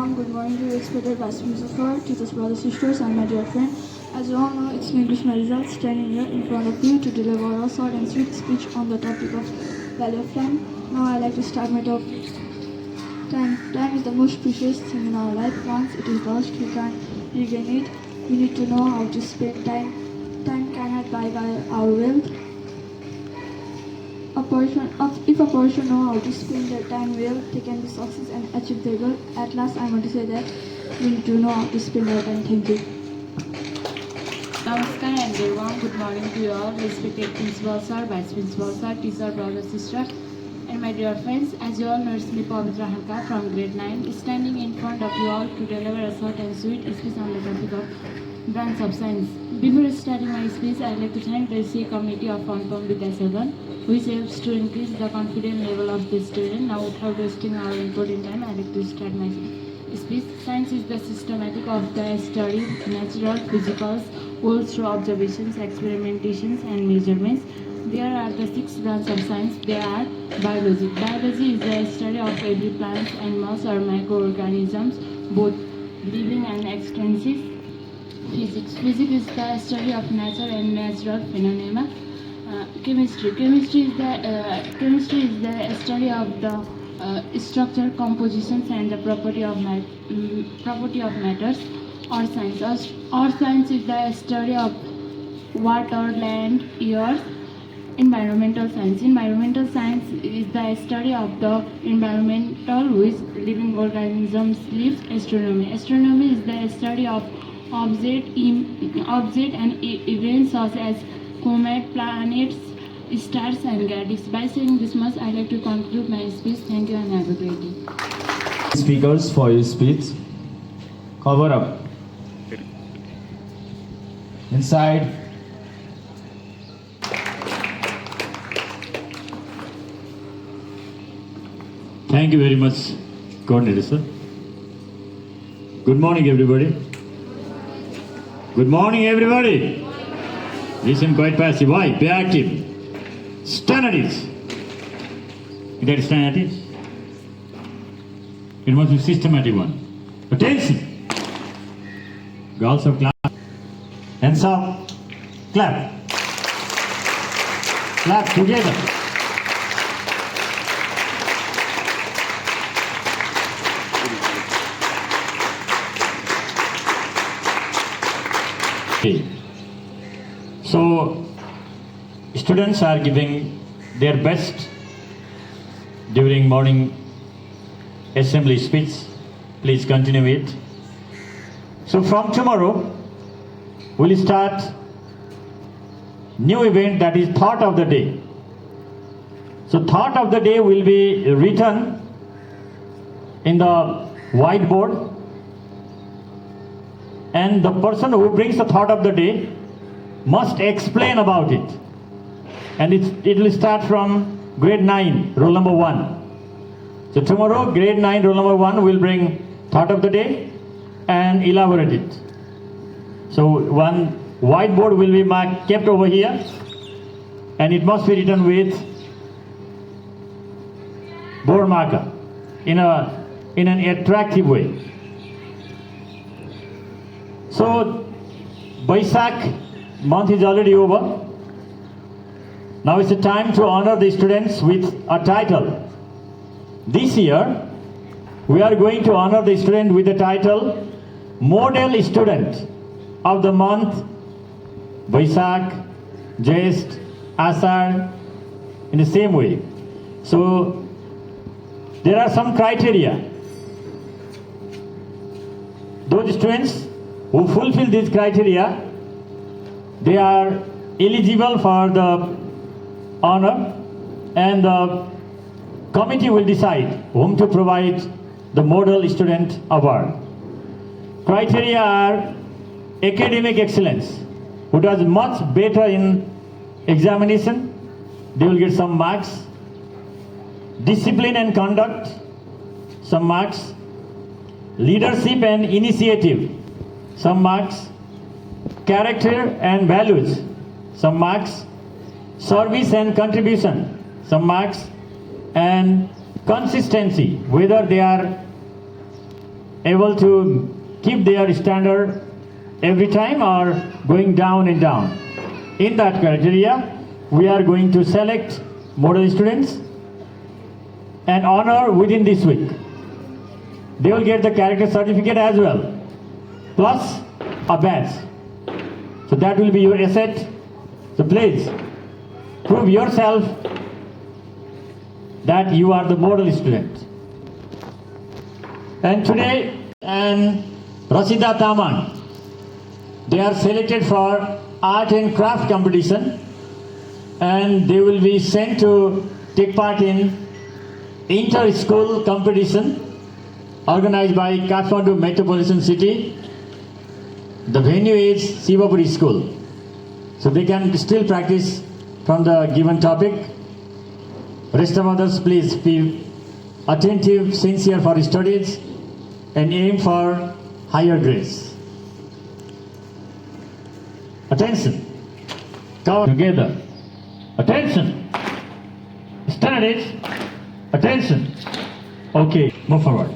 warm good morning to respected vice principal, teachers, brothers, sisters, and my dear friend. As you all know, it's me, Grishma Rizal, standing here in front of you to deliver a short and sweet speech on the topic of value of time. Now I like to start my topic. Time is the most precious thing in our life. Once it is lost, we can't regain it. We need to know how to spend time. Time cannot buy our wealth. If a person know how to spend their time well, they can be success and achieve their goal. At last, I want to say that we need to know how to spend our time. Thank you. Namaskar and very warm good morning to you all, respected principal sir, vice principal sir, teacher, brother, sister, and my dear friends. As you all know, it's me Pavitra Halka from grade 9, standing in front of you all to deliver a short and sweet speech on the topic of branch of science. Before starting my speech, I'd like to thank the CA committee of Anupam Vidyasadan, which helps to increase the confidence level of the student. Now, without wasting our important time, I'd like to start my speech. Science is the systematic of the study of natural physicals, world through observations, experimentations, and measurements. There are the 6 branches of science. They are biology. Biology is the study of every plant, animals, or microorganisms, both living and extensive. Physics. Physics is the study of nature and natural phenomena. Chemistry. Chemistry is the study of the structure, compositions, and the property of matters. Or science. Or science is the study of water, land, air. Environmental science. Environmental science is the study of the environmental which living organisms live. Astronomy. Astronomy is the study of object and events such as comet, planets, stars, and galaxies. By saying this much, I'd like to conclude my speech. Thank you and have a great day. Speakers for your speech. Cover up. Inside. Thank you very much, Coordinator sir. Good morning, everybody. Good morning, everybody. Listen quite passive. Why? Be active. Stand at ease. You got to stand at ease. It must be systematic one. Attention. Girls of class. Hands up. Clap. Clap together. So, students are giving their best during morning assembly speech. Please continue it. So, from tomorrow, we'll start new event, that is thought of the day. So, thought of the day will be written in the whiteboard, and the person who brings the thought of the day must explain about it. And it will start from grade 9, roll number 1. So tomorrow, grade 9, roll number 1 will bring thought of the day and elaborate it. So one whiteboard will be kept over here, and it must be written with board marker in an attractive way. So Baisakh month is already over. Now it's the time to honor the students with a title. This year, we are going to honor the student with the title Model Student of the Month, Baisakh, Jyesht, Ashad, in the same way. So there are some criteria. Those students who fulfill these criteria, they are eligible for the honor, and the committee will decide whom to provide the Model Student Award. Criteria are academic excellence. Who does much better in examination, they will get some marks. Discipline and conduct, some marks. Leadership and initiative, some marks. Character and values, some marks. Service and contribution, some marks. And consistency, whether they are able to keep their standard every time or going down and down. In that criteria, we are going to select model students and honor within this week. They will get the character certificate as well, plus a badge. So that will be your asset. So please prove yourself that you are the model student. And today, and Rashida Taman, they are selected for art and craft competition, and they will be sent to take part in inter-school competition organized by Kathmandu Metropolitan City. The venue is Sivapuri School. So they can still practice from the given topic. Rest of others, please be attentive, sincere for studies, and aim for higher grades. Attention. Come together. Attention. Stand it. Attention. Okay, move forward.